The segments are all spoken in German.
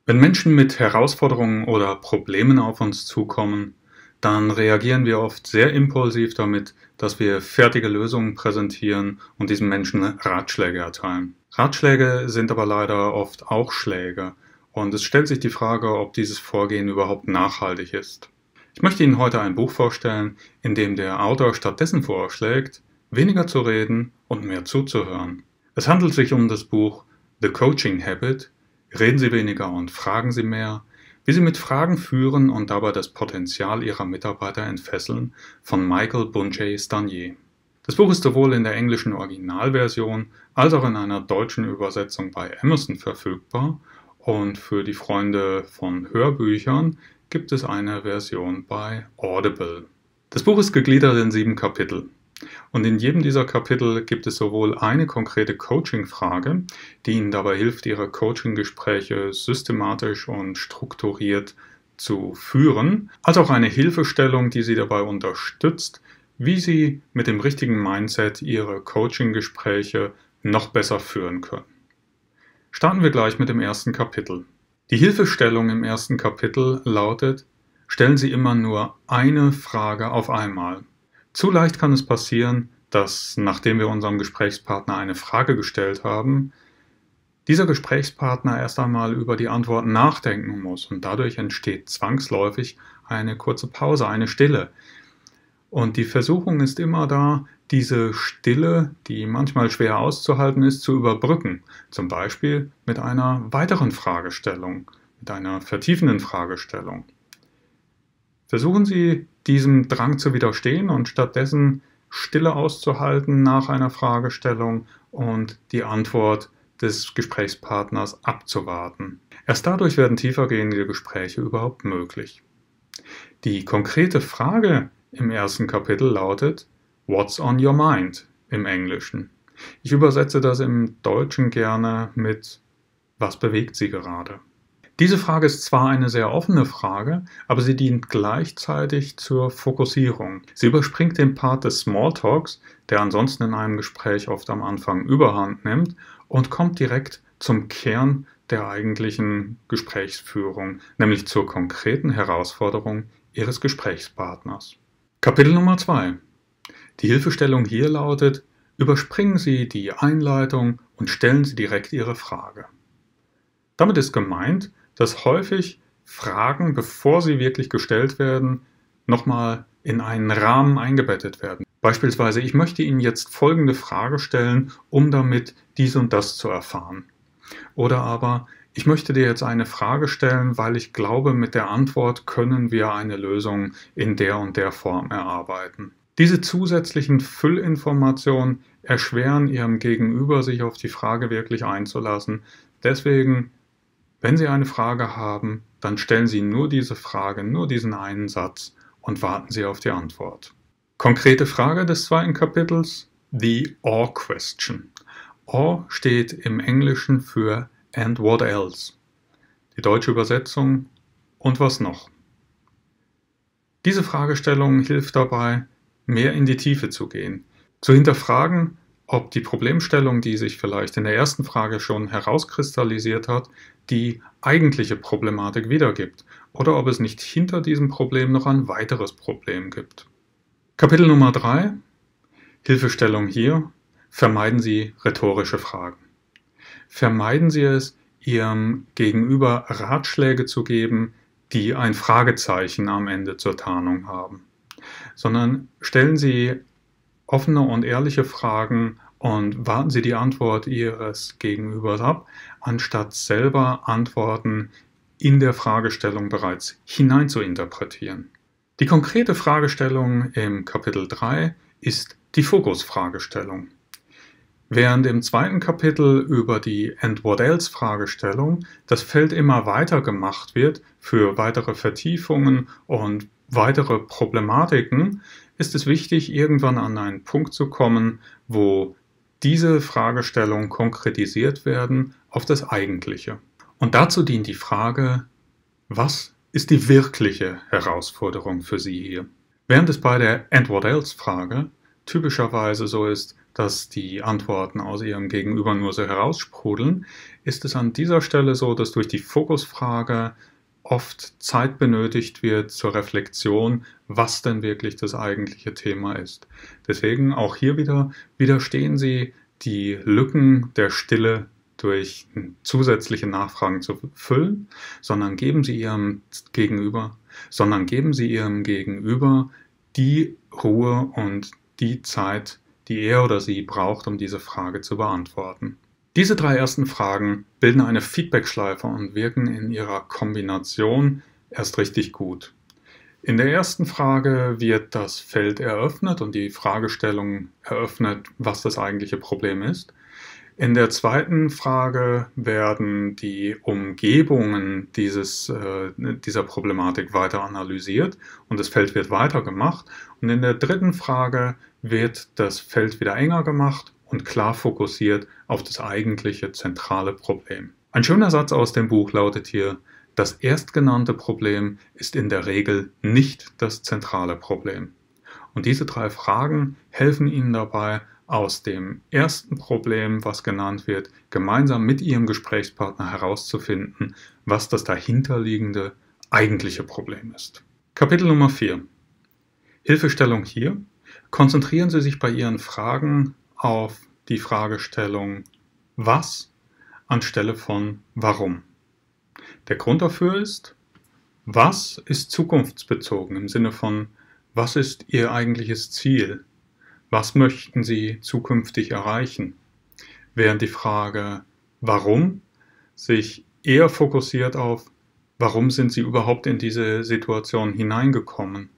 Wenn Menschen mit Herausforderungen oder Problemen auf uns zukommen, dann reagieren wir oft sehr impulsiv damit, dass wir fertige Lösungen präsentieren und diesen Menschen Ratschläge erteilen. Ratschläge sind aber leider oft auch Schläge und es stellt sich die Frage, ob dieses Vorgehen überhaupt nachhaltig ist. Ich möchte Ihnen heute ein Buch vorstellen, in dem der Autor stattdessen vorschlägt, weniger zu reden und mehr zuzuhören. Es handelt sich um das Buch The Coaching Habit. Reden Sie weniger und fragen Sie mehr, wie Sie mit Fragen führen und dabei das Potenzial Ihrer Mitarbeiter entfesseln, von Michael Bungay-Stanier. Das Buch ist sowohl in der englischen Originalversion als auch in einer deutschen Übersetzung bei Amazon verfügbar und für die Freunde von Hörbüchern gibt es eine Version bei Audible. Das Buch ist gegliedert in 7 Kapitel. Und in jedem dieser Kapitel gibt es sowohl eine konkrete Coaching-Frage, die Ihnen dabei hilft, Ihre Coaching-Gespräche systematisch und strukturiert zu führen, als auch eine Hilfestellung, die Sie dabei unterstützt, wie Sie mit dem richtigen Mindset Ihre Coaching-Gespräche noch besser führen können. Starten wir gleich mit dem ersten Kapitel. Die Hilfestellung im ersten Kapitel lautet: Stellen Sie immer nur eine Frage auf einmal. Zu leicht kann es passieren, dass, nachdem wir unserem Gesprächspartner eine Frage gestellt haben, dieser Gesprächspartner erst einmal über die Antwort nachdenken muss und dadurch entsteht zwangsläufig eine kurze Pause, eine Stille. Und die Versuchung ist immer da, diese Stille, die manchmal schwer auszuhalten ist, zu überbrücken. Zum Beispiel mit einer weiteren Fragestellung, mit einer vertiefenden Fragestellung. Versuchen Sie, diesem Drang zu widerstehen und stattdessen Stille auszuhalten nach einer Fragestellung und die Antwort des Gesprächspartners abzuwarten. Erst dadurch werden tiefergehende Gespräche überhaupt möglich. Die konkrete Frage im ersten Kapitel lautet: What's on your mind im Englischen. Ich übersetze das im Deutschen gerne mit: Was bewegt Sie gerade? Diese Frage ist zwar eine sehr offene Frage, aber sie dient gleichzeitig zur Fokussierung. Sie überspringt den Part des Smalltalks, der ansonsten in einem Gespräch oft am Anfang Überhand nimmt, und kommt direkt zum Kern der eigentlichen Gesprächsführung, nämlich zur konkreten Herausforderung Ihres Gesprächspartners. Kapitel Nummer 2. Die Hilfestellung hier lautet: Überspringen Sie die Einleitung und stellen Sie direkt Ihre Frage. Damit ist gemeint, dass häufig Fragen, bevor sie wirklich gestellt werden, nochmal in einen Rahmen eingebettet werden. Beispielsweise: Ich möchte Ihnen jetzt folgende Frage stellen, um damit dies und das zu erfahren. Oder aber: Ich möchte dir jetzt eine Frage stellen, weil ich glaube, mit der Antwort können wir eine Lösung in der und der Form erarbeiten. Diese zusätzlichen Füllinformationen erschweren Ihrem Gegenüber, sich auf die Frage wirklich einzulassen. Deswegen: Wenn Sie eine Frage haben, dann stellen Sie nur diese Frage, nur diesen einen Satz und warten Sie auf die Antwort. Konkrete Frage des zweiten Kapitels: The or question. Or steht im Englischen für and what else. Die deutsche Übersetzung: und was noch? Diese Fragestellung hilft dabei, mehr in die Tiefe zu gehen, zu hinterfragen, ob die Problemstellung, die sich vielleicht in der ersten Frage schon herauskristallisiert hat, die eigentliche Problematik wiedergibt oder ob es nicht hinter diesem Problem noch ein weiteres Problem gibt. Kapitel Nummer 3. Hilfestellung hier: Vermeiden Sie rhetorische Fragen. Vermeiden Sie es, Ihrem Gegenüber Ratschläge zu geben, die ein Fragezeichen am Ende zur Tarnung haben, sondern stellen Sie offene und ehrliche Fragen und warten Sie die Antwort Ihres Gegenübers ab, anstatt selber Antworten in der Fragestellung bereits hinein zu interpretieren. Die konkrete Fragestellung im Kapitel 3 ist die Fokusfragestellung. Während im zweiten Kapitel über die And what else Fragestellung das Feld immer weiter gemacht wird für weitere Vertiefungen und weitere Problematiken, ist es wichtig, irgendwann an einen Punkt zu kommen, wo diese Fragestellungen konkretisiert werden auf das Eigentliche. Und dazu dient die Frage: Was ist die wirkliche Herausforderung für Sie hier? Während es bei der And what else Frage typischerweise so ist, dass die Antworten aus Ihrem Gegenüber nur so heraussprudeln, ist es an dieser Stelle so, dass durch die Fokusfrage oft Zeit benötigt wird zur Reflexion, was denn wirklich das eigentliche Thema ist. Deswegen auch hier wieder widerstehen Sie die Lücken der Stille durch zusätzliche Nachfragen zu füllen, sondern geben Sie Ihrem Gegenüber die Ruhe und die Zeit, die er oder sie braucht, um diese Frage zu beantworten. Diese 3 ersten Fragen bilden eine Feedbackschleife und wirken in ihrer Kombination erst richtig gut. In der ersten Frage wird das Feld eröffnet und die Fragestellung eröffnet, was das eigentliche Problem ist. In der zweiten Frage werden die Umgebungen dieser Problematik weiter analysiert und das Feld wird weitergemacht. Und in der dritten Frage wird das Feld wieder enger gemacht und klar fokussiert auf das eigentliche zentrale Problem. Ein schöner Satz aus dem Buch lautet hier: Das erstgenannte Problem ist in der Regel nicht das zentrale Problem. Und diese 3 Fragen helfen Ihnen dabei, aus dem ersten Problem, was genannt wird, gemeinsam mit Ihrem Gesprächspartner herauszufinden, was das dahinterliegende eigentliche Problem ist. Kapitel Nummer 4. Hilfestellung hier. Konzentrieren Sie sich bei Ihren Fragen auf die Fragestellung was anstelle von warum. Der Grund dafür ist, was ist zukunftsbezogen im Sinne von, was ist Ihr eigentliches Ziel? Was möchten Sie zukünftig erreichen? Während die Frage warum sich eher fokussiert auf, warum sind Sie überhaupt in diese Situation hineingekommen?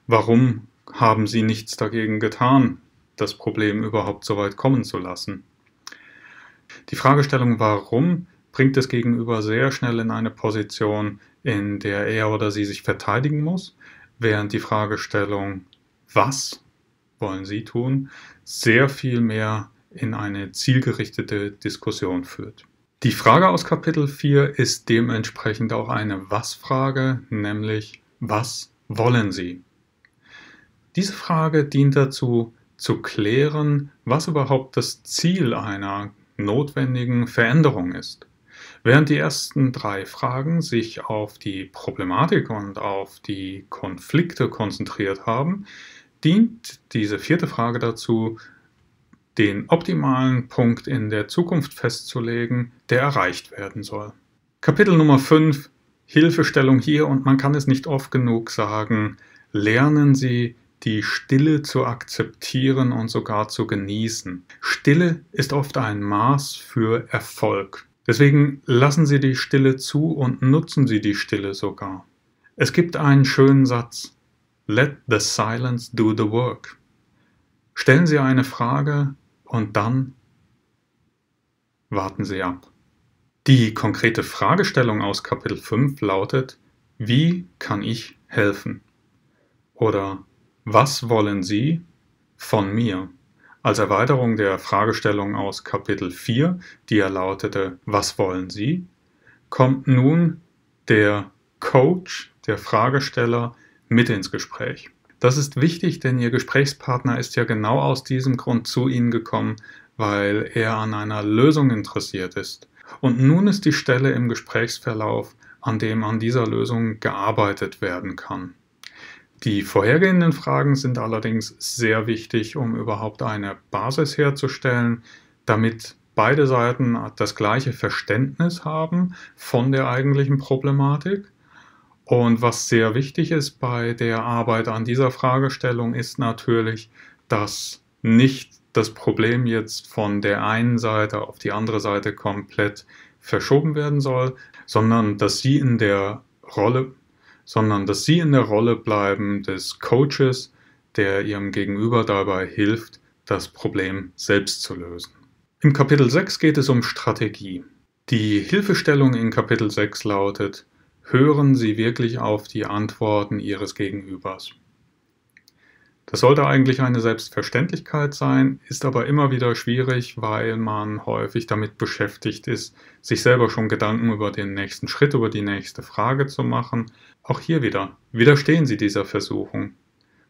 Warum haben Sie nichts dagegen getan, das Problem überhaupt so weit kommen zu lassen? Die Fragestellung warum bringt das Gegenüber sehr schnell in eine Position, in der er oder sie sich verteidigen muss, während die Fragestellung was wollen Sie tun, sehr viel mehr in eine zielgerichtete Diskussion führt. Die Frage aus Kapitel 4 ist dementsprechend auch eine Was-Frage, nämlich was wollen Sie? Diese Frage dient dazu, zu klären, was überhaupt das Ziel einer notwendigen Veränderung ist. Während die ersten 3 Fragen sich auf die Problematik und auf die Konflikte konzentriert haben, dient diese 4. Frage dazu, den optimalen Punkt in der Zukunft festzulegen, der erreicht werden soll. Kapitel Nummer 5, Hilfestellung hier, und man kann es nicht oft genug sagen, lernen Sie, die Stille zu akzeptieren und sogar zu genießen. Stille ist oft ein Maß für Erfolg. Deswegen lassen Sie die Stille zu und nutzen Sie die Stille sogar. Es gibt einen schönen Satz: Let the silence do the work. Stellen Sie eine Frage und dann warten Sie ab. Die konkrete Fragestellung aus Kapitel 5 lautet: Wie kann ich helfen? Oder was wollen Sie von mir? Als Erweiterung der Fragestellung aus Kapitel 4, die ja lautete: Was wollen Sie? Kommt nun der Coach, der Fragesteller, mit ins Gespräch. Das ist wichtig, denn Ihr Gesprächspartner ist ja genau aus diesem Grund zu Ihnen gekommen, weil er an einer Lösung interessiert ist. Und nun ist die Stelle im Gesprächsverlauf, an dem an dieser Lösung gearbeitet werden kann. Die vorhergehenden Fragen sind allerdings sehr wichtig, um überhaupt eine Basis herzustellen, damit beide Seiten das gleiche Verständnis haben von der eigentlichen Problematik. Und was sehr wichtig ist bei der Arbeit an dieser Fragestellung ist natürlich, dass nicht das Problem jetzt von der einen Seite auf die andere Seite komplett verschoben werden soll, sondern dass Sie in der Rolle bleiben des Coaches, der Ihrem Gegenüber dabei hilft, das Problem selbst zu lösen. Im Kapitel 6 geht es um Strategie. Die Hilfestellung in Kapitel 6 lautet: Hören Sie wirklich auf die Antworten Ihres Gegenübers. Das sollte eigentlich eine Selbstverständlichkeit sein, ist aber immer wieder schwierig, weil man häufig damit beschäftigt ist, sich selber schon Gedanken über den nächsten Schritt, über die nächste Frage zu machen. Auch hier wieder, widerstehen Sie dieser Versuchung.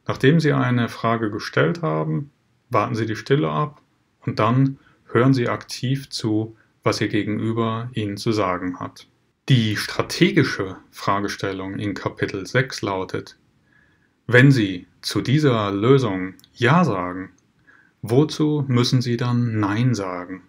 Nachdem Sie eine Frage gestellt haben, warten Sie die Stille ab Und dann hören Sie aktiv zu, was Ihr Gegenüber Ihnen zu sagen hat. Die strategische Fragestellung in Kapitel 6 lautet: Wenn Sie zu dieser Lösung Ja sagen, wozu müssen Sie dann Nein sagen?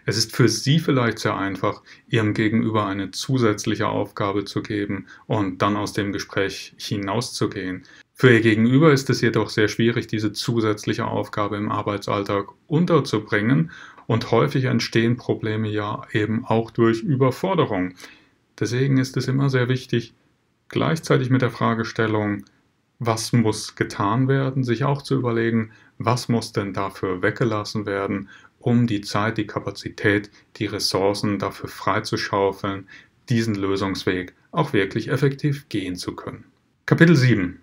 Es ist für Sie vielleicht sehr einfach, Ihrem Gegenüber eine zusätzliche Aufgabe zu geben und dann aus dem Gespräch hinauszugehen. Für Ihr Gegenüber ist es jedoch sehr schwierig, diese zusätzliche Aufgabe im Arbeitsalltag unterzubringen, und häufig entstehen Probleme ja eben auch durch Überforderung. Deswegen ist es immer sehr wichtig, gleichzeitig mit der Fragestellung, was muss getan werden, sich auch zu überlegen, was muss denn dafür weggelassen werden, um die Zeit, die Kapazität, die Ressourcen dafür freizuschaufeln, diesen Lösungsweg auch wirklich effektiv gehen zu können. Kapitel 7.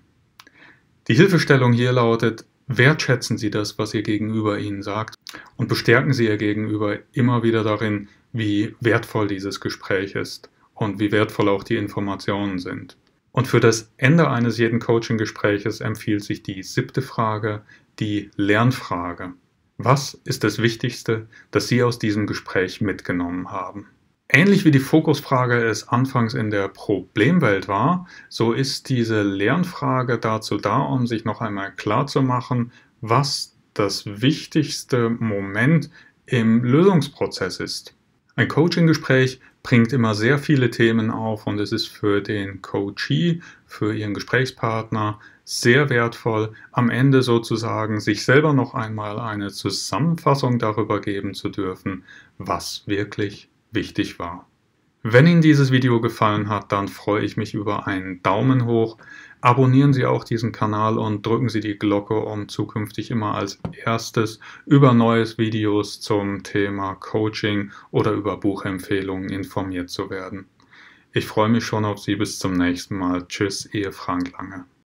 Die Hilfestellung hier lautet: Wertschätzen Sie das, was Ihr Gegenüber Ihnen sagt, und bestärken Sie Ihr Gegenüber immer wieder darin, wie wertvoll dieses Gespräch ist und wie wertvoll auch die Informationen sind. Und für das Ende eines jeden Coaching-Gespräches empfiehlt sich die 7. Frage, die Lernfrage. Was ist das Wichtigste, das Sie aus diesem Gespräch mitgenommen haben? Ähnlich wie die Fokusfrage es anfangs in der Problemwelt war, so ist diese Lernfrage dazu da, um sich noch einmal klarzumachen, was das wichtigste Moment im Lösungsprozess ist. Ein Coaching-Gespräch bringt immer sehr viele Themen auf, und es ist für den Coachee, für Ihren Gesprächspartner sehr wertvoll, am Ende sozusagen sich selber noch einmal eine Zusammenfassung darüber geben zu dürfen, was wirklich wichtig war. Wenn Ihnen dieses Video gefallen hat, dann freue ich mich über einen Daumen hoch. Abonnieren Sie auch diesen Kanal und drücken Sie die Glocke, um zukünftig immer als erstes über neue Videos zum Thema Coaching oder über Buchempfehlungen informiert zu werden. Ich freue mich schon auf Sie. Bis zum nächsten Mal. Tschüss, Ihr Frank Lange.